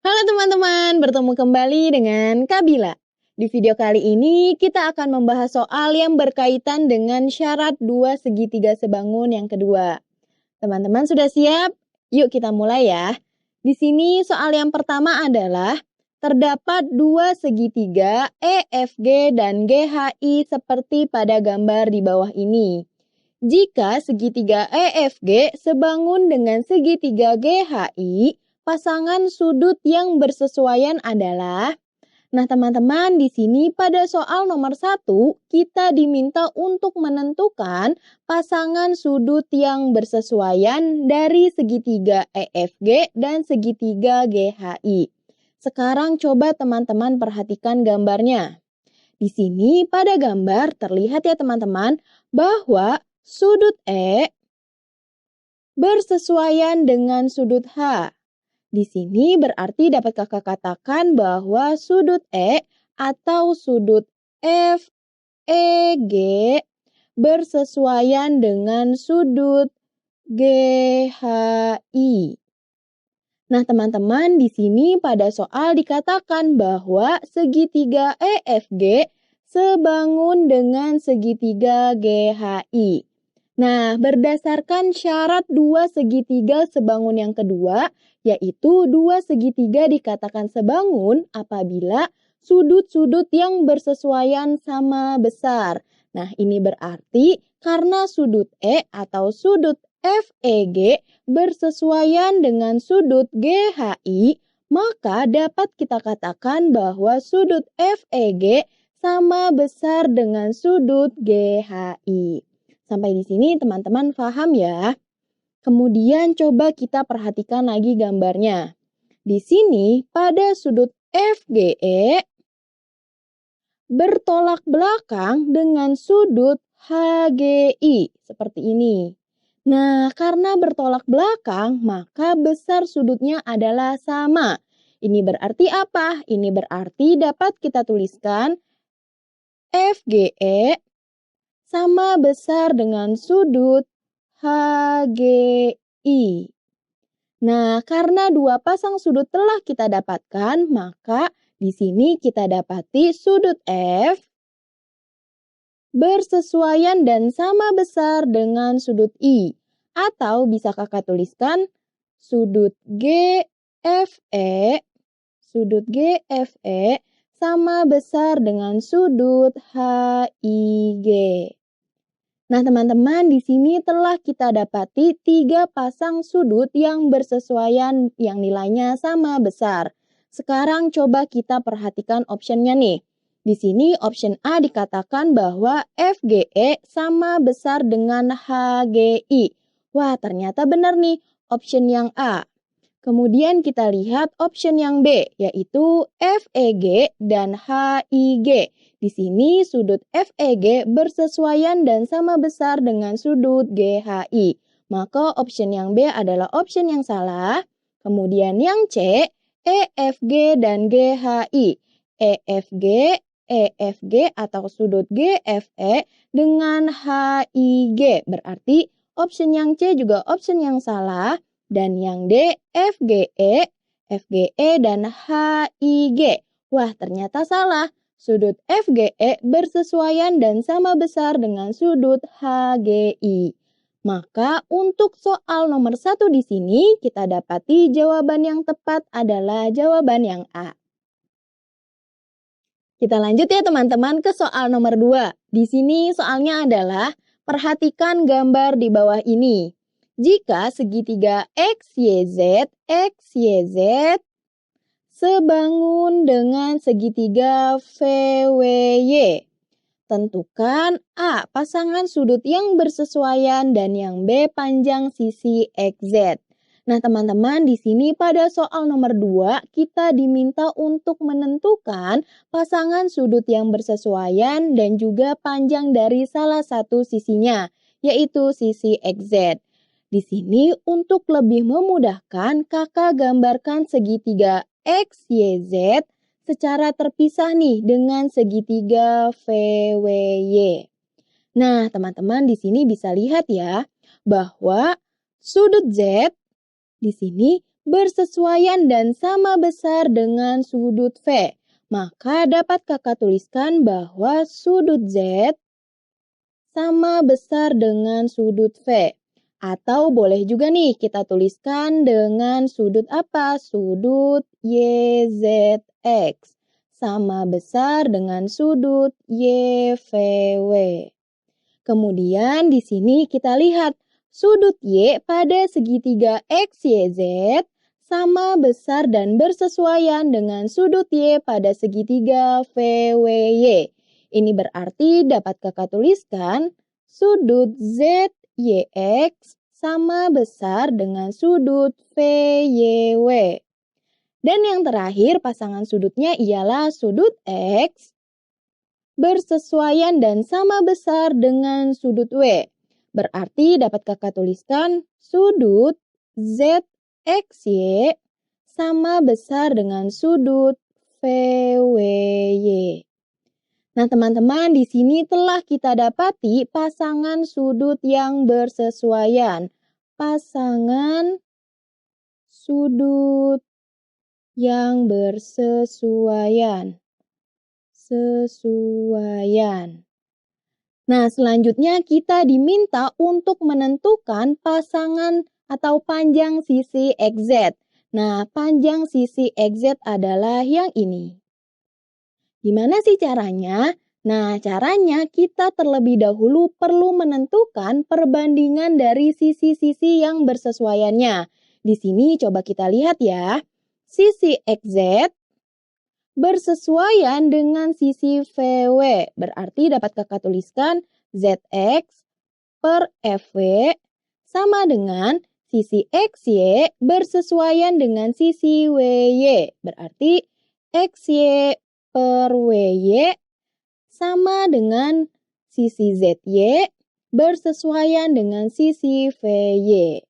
Halo teman-teman, bertemu kembali dengan Kabila. Di video kali ini kita akan membahas soal yang berkaitan dengan syarat dua segitiga sebangun yang kedua. Teman-teman sudah siap? Yuk kita mulai ya. Di sini soal yang pertama adalah terdapat dua segitiga EFG dan GHI seperti pada gambar di bawah ini. Jika segitiga EFG sebangun dengan segitiga GHI, pasangan sudut yang bersesuaian adalah. Nah, teman-teman, di sini pada soal nomor 1, kita diminta untuk menentukan pasangan sudut yang bersesuaian dari segitiga EFG dan segitiga GHI. Sekarang coba teman-teman perhatikan gambarnya. Di sini pada gambar terlihat ya teman-teman bahwa sudut E bersesuaian dengan sudut H. Di sini berarti dapat kakak katakan bahwa sudut E atau sudut FEG bersesuaian dengan sudut GHI. Nah, teman-teman, di sini pada soal dikatakan bahwa segitiga EFG sebangun dengan segitiga GHI. Nah, berdasarkan syarat dua segitiga sebangun yang kedua, yaitu dua segitiga dikatakan sebangun apabila sudut-sudut yang bersesuaian sama besar. Nah, ini berarti karena sudut E atau sudut FEG bersesuaian dengan sudut GHI, maka dapat kita katakan bahwa sudut FEG sama besar dengan sudut GHI. Sampai di sini teman-teman paham ya? Kemudian coba kita perhatikan lagi gambarnya. Di sini pada sudut FGE bertolak belakang dengan sudut HGI seperti ini. Nah, karena bertolak belakang, maka besar sudutnya adalah sama. Ini berarti apa? Ini berarti dapat kita tuliskan FGE sama besar dengan sudut HGI. Nah, karena dua pasang sudut telah kita dapatkan, maka di sini kita dapati sudut F bersesuaian dan sama besar dengan sudut I. Atau bisa kakak tuliskan sudut GFE sama besar dengan sudut HIG. Nah, teman-teman, di sini telah kita dapati 3 pasang sudut yang bersesuaian yang nilainya sama besar. Sekarang coba kita perhatikan optionnya nih. Di sini option A dikatakan bahwa FGE sama besar dengan HGI. Wah, ternyata benar nih option yang A. Kemudian kita lihat option yang B, yaitu FEG dan HIG. Di sini sudut FEG bersesuaian dan sama besar dengan sudut GHI. Maka option yang B adalah option yang salah. Kemudian yang C, EFG dan GHI. EFG atau sudut GFE dengan HIG. Berarti option yang C juga option yang salah. Dan yang D, FGE dan HIG. Wah, ternyata salah. Sudut FGE bersesuaian dan sama besar dengan sudut HGI. Maka untuk soal nomor 1 di sini kita dapati jawaban yang tepat adalah jawaban yang A. Kita lanjut ya teman-teman ke soal nomor 2. Di sini soalnya adalah perhatikan gambar di bawah ini. Jika segitiga XYZ sebangun dengan segitiga VWY, tentukan A. Pasangan sudut yang bersesuaian dan yang B. Panjang sisi XZ. Nah teman-teman, di sini pada soal nomor 2 kita diminta untuk menentukan pasangan sudut yang bersesuaian dan juga panjang dari salah satu sisinya, yaitu sisi XZ. Di sini untuk lebih memudahkan, kakak gambarkan segitiga XYZ secara terpisah nih dengan segitiga VWY. Nah, teman-teman di sini bisa lihat ya bahwa sudut Z di sini bersesuaian dan sama besar dengan sudut V. Maka dapat kakak tuliskan bahwa sudut Z sama besar dengan sudut V. Atau boleh juga nih kita tuliskan dengan sudut apa? Sudut YZX sama besar dengan sudut YVW. Kemudian di sini kita lihat sudut Y pada segitiga XYZ sama besar dan bersesuaian dengan sudut Y pada segitiga VWY. Ini berarti dapat kakak tuliskan sudut ZYX sama besar dengan sudut VYW. Dan yang terakhir pasangan sudutnya ialah sudut X bersesuaian dan sama besar dengan sudut W. Berarti dapat kakak tuliskan sudut ZXY sama besar dengan sudut VWY. Nah, teman-teman, di sini telah kita dapati pasangan sudut yang bersesuaian. Pasangan sudut yang bersesuaian. Nah, selanjutnya kita diminta untuk menentukan pasangan atau panjang sisi XZ. Nah, panjang sisi XZ adalah yang ini. Gimana sih caranya? Nah, caranya kita terlebih dahulu perlu menentukan perbandingan dari sisi-sisi yang bersesuaiannya. Di sini coba kita lihat ya. Sisi XZ bersesuaian dengan sisi VW. Berarti dapat kakak tuliskan ZX per FW sama dengan sisi XY bersesuaian dengan sisi WY. Berarti XY per WY sama dengan sisi ZY bersesuaian dengan sisi VY.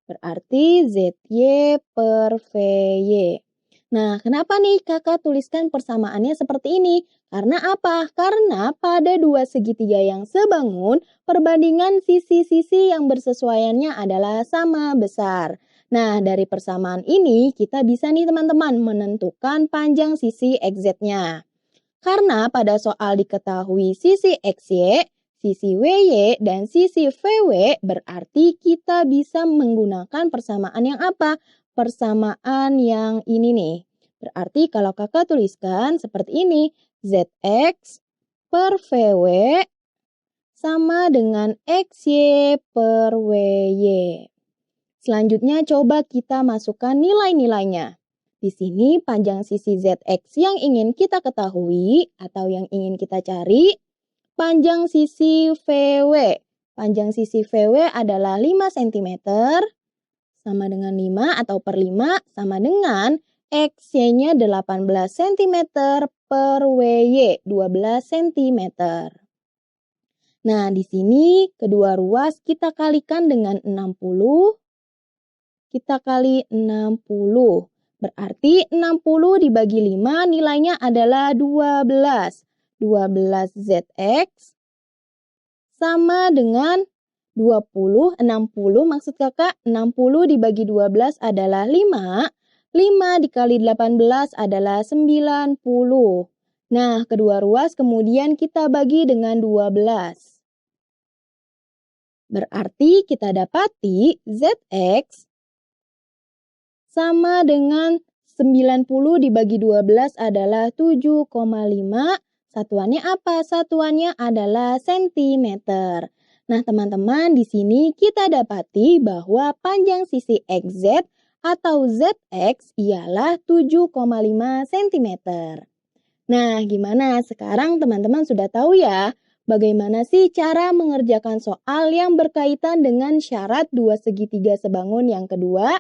Berarti ZY per VY. Nah, kenapa nih kakak tuliskan persamaannya seperti ini? Karena apa? Karena pada dua segitiga yang sebangun, perbandingan sisi-sisi yang bersesuaiannya adalah sama besar. Nah, dari persamaan ini kita bisa nih teman-teman menentukan panjang sisi XZ-nya. Karena pada soal diketahui sisi XY, sisi WY, dan sisi VW, berarti kita bisa menggunakan persamaan yang apa? Persamaan yang ini nih. Berarti kalau kakak tuliskan seperti ini, ZX per VW sama dengan XY per WY. Selanjutnya coba kita masukkan nilai-nilainya. Di sini panjang sisi ZX yang ingin kita ketahui atau yang ingin kita cari, panjang sisi VW. Panjang sisi VW adalah 5 cm sama dengan 5 atau per 5 sama dengan XY-nya 18 cm per WY 12 cm. Nah, di sini kedua ruas kita kalikan dengan 60. Kita kali 60. Berarti 60 dibagi 5 nilainya adalah 12. 12 ZX sama dengan 20. 60 maksud kakak, 60 dibagi 12 adalah 5. 5 dikali 18 adalah 90. Nah, kedua ruas kemudian kita bagi dengan 12. Berarti kita dapati ZX sama dengan 90 dibagi 12 adalah 7,5. Satuannya apa? Satuannya adalah cm. Nah, teman-teman, di sini kita dapati bahwa panjang sisi XZ atau ZX ialah 7,5 cm. Nah, gimana? Sekarang teman-teman sudah tahu ya, bagaimana sih cara mengerjakan soal yang berkaitan dengan syarat dua segitiga sebangun yang kedua?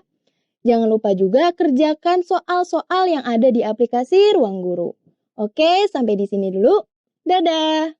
Jangan lupa juga kerjakan soal-soal yang ada di aplikasi Ruang Guru. Oke, sampai di sini dulu. Dadah!